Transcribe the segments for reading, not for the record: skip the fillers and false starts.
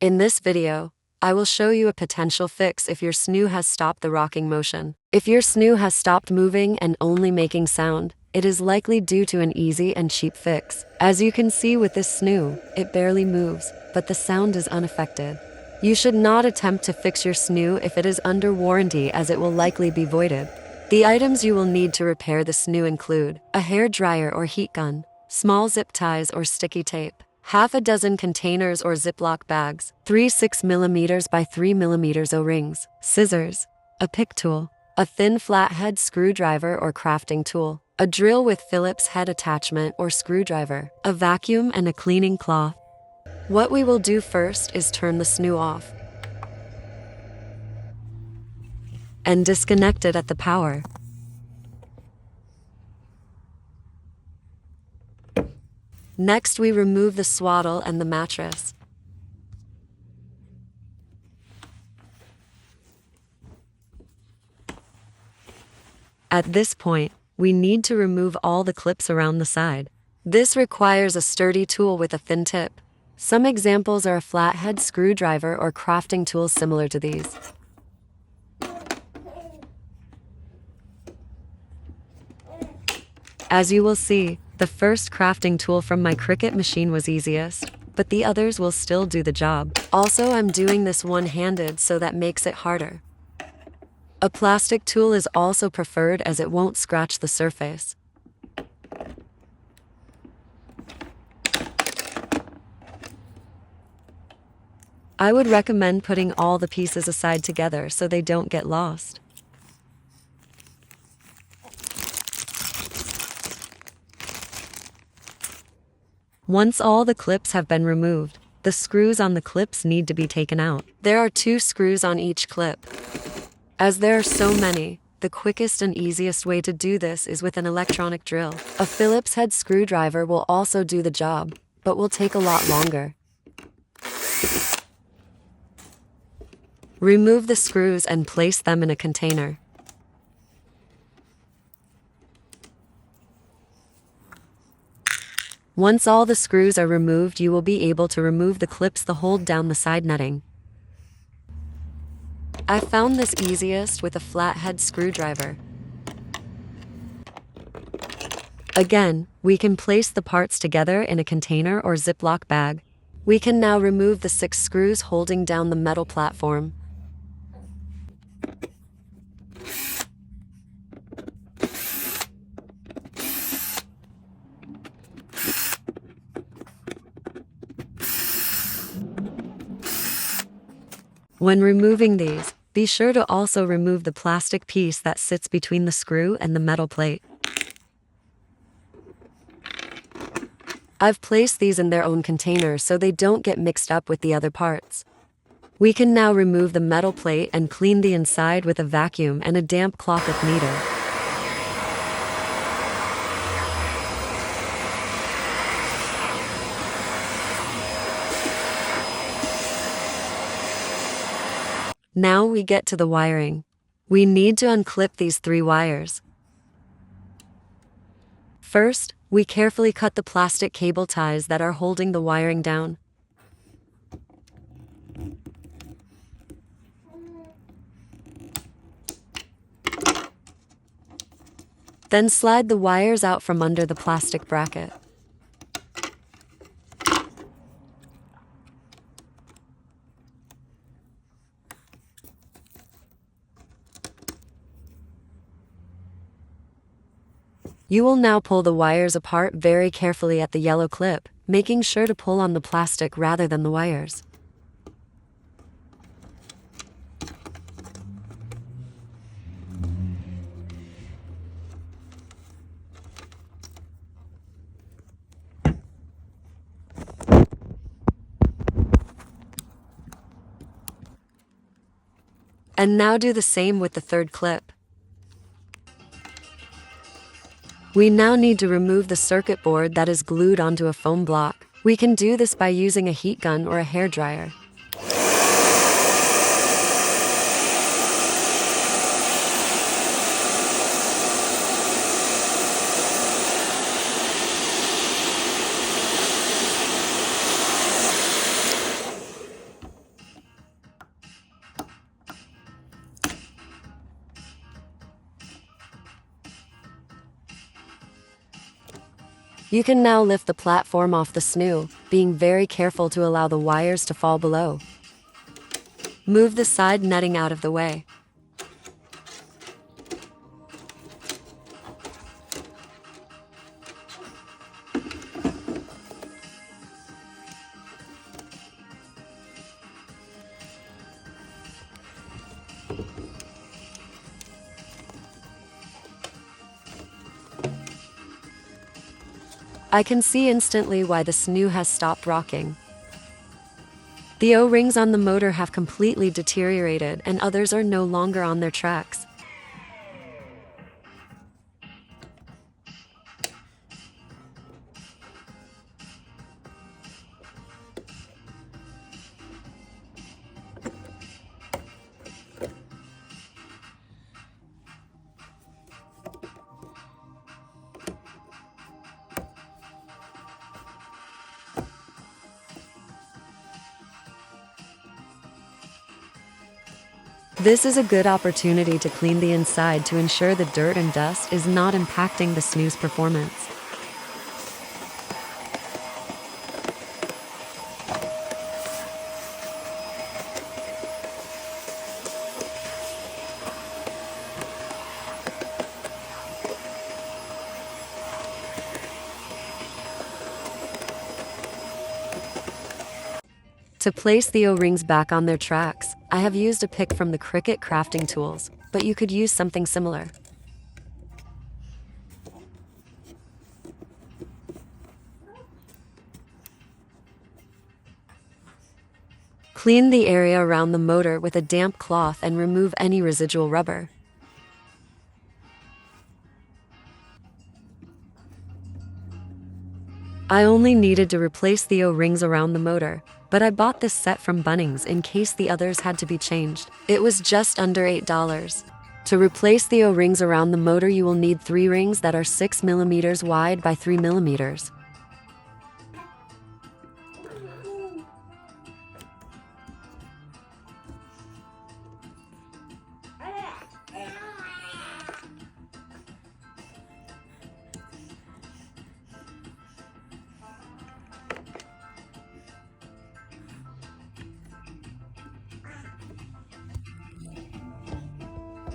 In this video, I will show you a potential fix if your SNOO has stopped the rocking motion. If your SNOO has stopped moving and only making sound, it is likely due to an easy and cheap fix. As you can see with this SNOO, it barely moves, but the sound is unaffected. You should not attempt to fix your SNOO if it is under warranty, as it will likely be voided. The items you will need to repair the SNOO include a hair dryer or heat gun, small zip ties or sticky tape, half a dozen containers or Ziploc bags, 3 6mm by 3mm O-rings, scissors, a pick tool, a thin flathead screwdriver or crafting tool, a drill with Phillips head attachment or screwdriver, a vacuum and a cleaning cloth. What we will do first is turn the SNOO off and disconnect it at the power. Next, we remove the swaddle and the mattress. At this point, we need to remove all the clips around the side. This requires a sturdy tool with a thin tip. Some examples are a flathead screwdriver or crafting tools similar to these. As you will see, the first crafting tool from my Cricut machine was easiest, but the others will still do the job. Also, I'm doing this one-handed, so that makes it harder. A plastic tool is also preferred as it won't scratch the surface. I would recommend putting all the pieces aside together so they don't get lost. Once all the clips have been removed, the screws on the clips need to be taken out. There are 2 screws on each clip. As there are so many, the quickest and easiest way to do this is with an electronic drill. A Phillips head screwdriver will also do the job, but will take a lot longer. Remove the screws and place them in a container. Once all the screws are removed, you will be able to remove the clips that hold down the side netting. I found this easiest with a flathead screwdriver. Again, we can place the parts together in a container or Ziploc bag. We can now remove the 6 screws holding down the metal platform. When removing these, be sure to also remove the plastic piece that sits between the screw and the metal plate. I've placed these in their own containers so they don't get mixed up with the other parts. We can now remove the metal plate and clean the inside with a vacuum and a damp cloth if needed. Now we get to the wiring. We need to unclip these 3 wires. First, we carefully cut the plastic cable ties that are holding the wiring down. Then slide the wires out from under the plastic bracket. You will now pull the wires apart very carefully at the yellow clip, making sure to pull on the plastic rather than the wires. And now do the same with the 3rd clip. We now need to remove the circuit board that is glued onto a foam block. We can do this by using a heat gun or a hair dryer. You can now lift the platform off the SNOO, being very careful to allow the wires to fall below. Move the side netting out of the way. I can see instantly why the SNOO has stopped rocking. The O-rings on the motor have completely deteriorated and others are no longer on their tracks. This is a good opportunity to clean the inside to ensure the dirt and dust is not impacting the SNOO's performance. To place the O-rings back on their tracks, I have used a pick from the Cricut crafting tools, but you could use something similar. Clean the area around the motor with a damp cloth and remove any residual rubber. I only needed to replace the O-rings around the motor, but I bought this set from Bunnings in case the others had to be changed. It was just under $8. To replace the O-rings around the motor, you will need 3 rings that are 6 mm wide by 3 mm.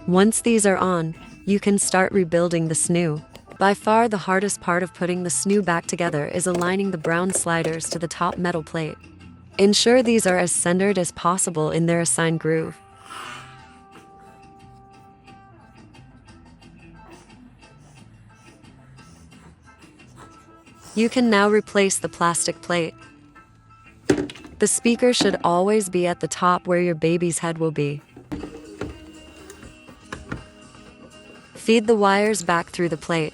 Once these are on, you can start rebuilding the SNOO. By far the hardest part of putting the SNOO back together is aligning the brown sliders to the top metal plate. Ensure these are as centered as possible in their assigned groove. You can now replace the plastic plate. The speaker should always be at the top where your baby's head will be. Feed the wires back through the plate.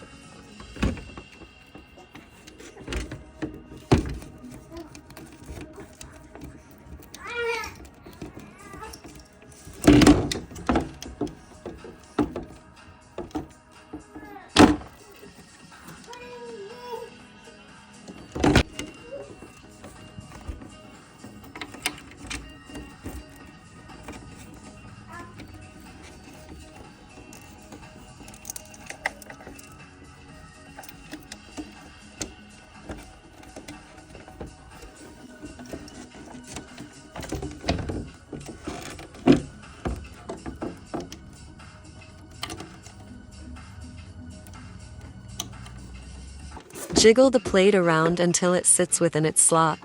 Jiggle the plate around until it sits within its slot.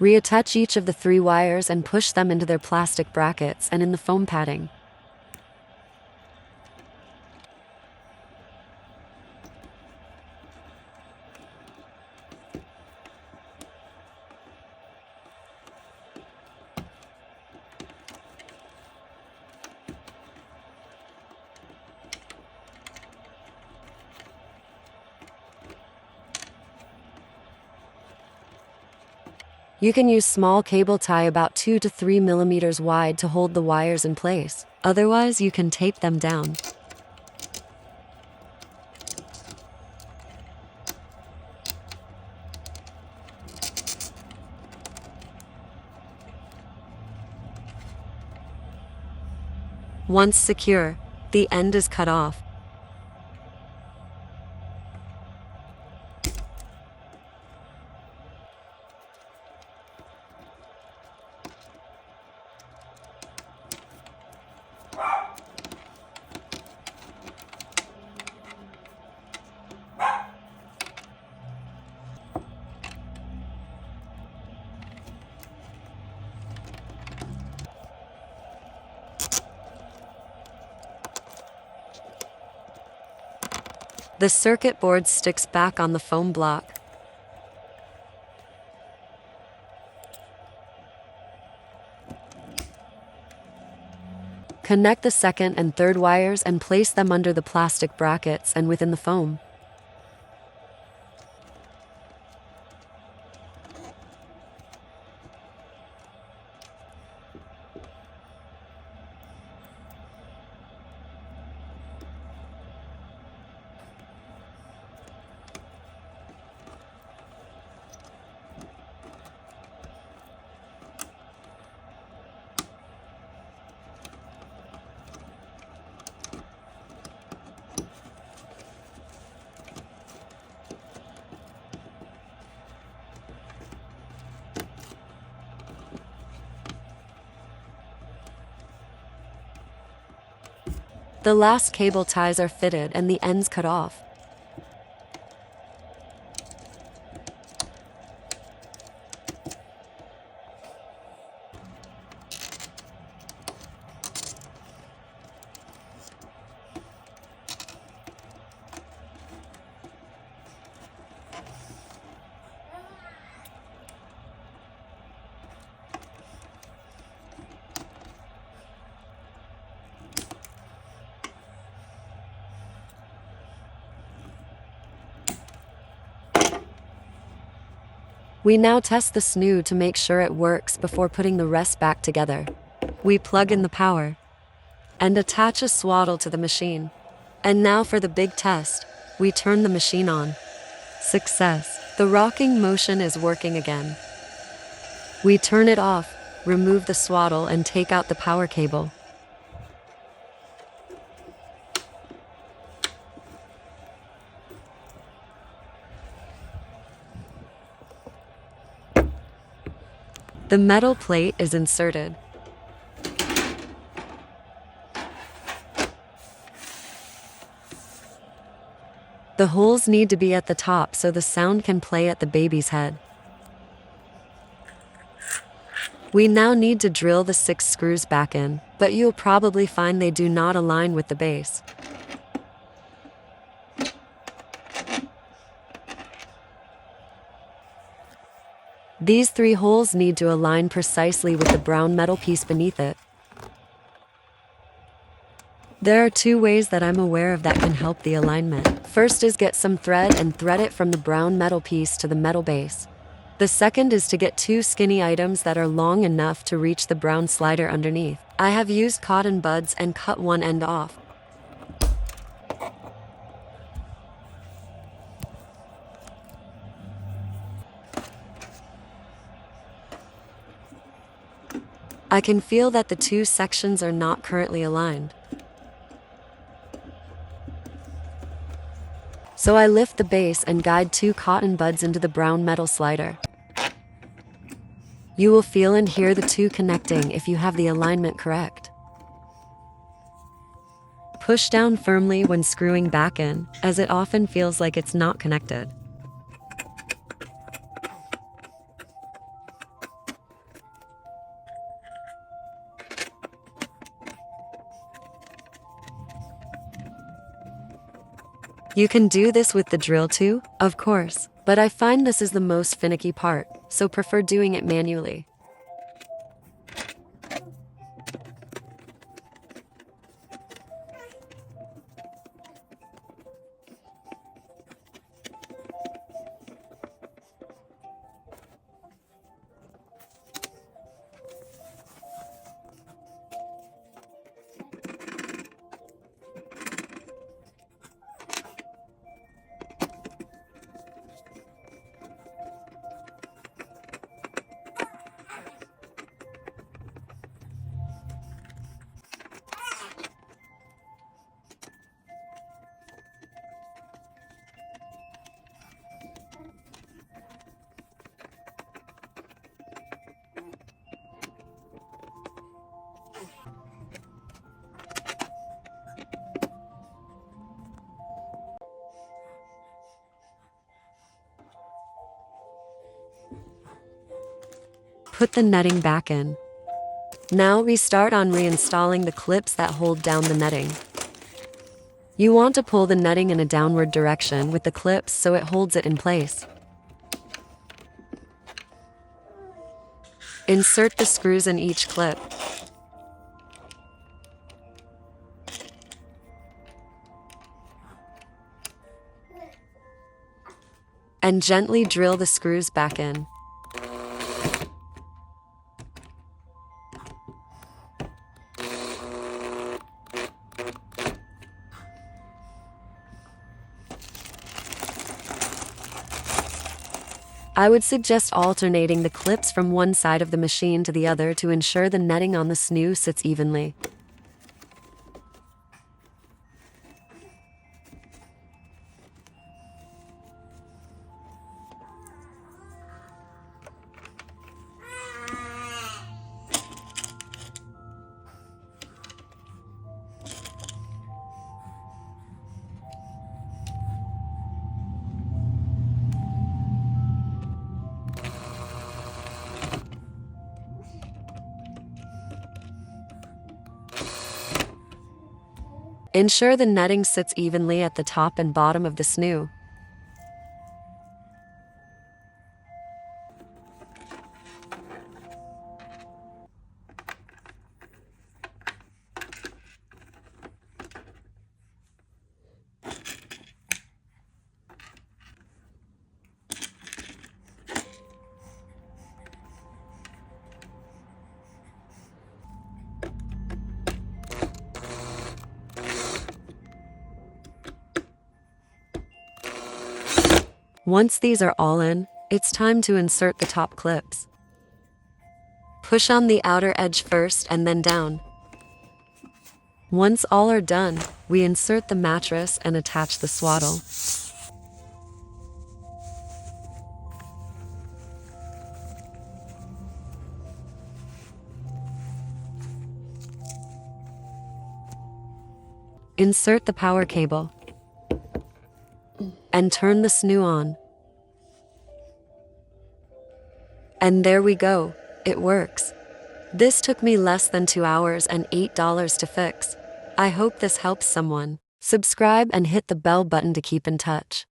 Reattach each of the 3 wires and push them into their plastic brackets and in the foam padding. You can use small cable tie about 2 to 3 millimeters wide to hold the wires in place. Otherwise, you can tape them down. Once secure, the end is cut off. The circuit board sticks back on the foam block. Connect the second and third wires and place them under the plastic brackets and within the foam. The last cable ties are fitted and the ends cut off. We now test the SNOO to make sure it works before putting the rest back together. We plug in the power and attach a swaddle to the machine. And now for the big test. We turn the machine on. Success! The rocking motion is working again. We turn it off, remove the swaddle and take out the power cable. The metal plate is inserted. The holes need to be at the top so the sound can play at the baby's head. We now need to drill the 6 screws back in, but you'll probably find they do not align with the base. These 3 holes need to align precisely with the brown metal piece beneath it. There are 2 ways that I'm aware of that can help the alignment. First is get some thread and thread it from the brown metal piece to the metal base. The second is to get 2 skinny items that are long enough to reach the brown slider underneath. I have used cotton buds and cut one end off. I can feel that the 2 sections are not currently aligned. So I lift the base and guide 2 cotton buds into the brown metal slider. You will feel and hear the 2 connecting if you have the alignment correct. Push down firmly when screwing back in, as it often feels like it's not connected. You can do this with the drill too, of course, but I find this is the most finicky part, so prefer doing it manually. Put the netting back in. Now we start on reinstalling the clips that hold down the netting. You want to pull the netting in a downward direction with the clips so it holds it in place. Insert the screws in each clip. And gently drill the screws back in. I would suggest alternating the clips from one side of the machine to the other to ensure the netting on the SNOO sits evenly. Ensure the netting sits evenly at the top and bottom of the SNOO. Once these are all in, it's time to insert the top clips. Push on the outer edge first and then down. Once all are done, we insert the mattress and attach the swaddle. Insert the power cable and turn the SNOO on. And there we go, it works. This took me less than 2 hours and $8 to fix. I hope this helps someone. Subscribe and hit the bell button to keep in touch.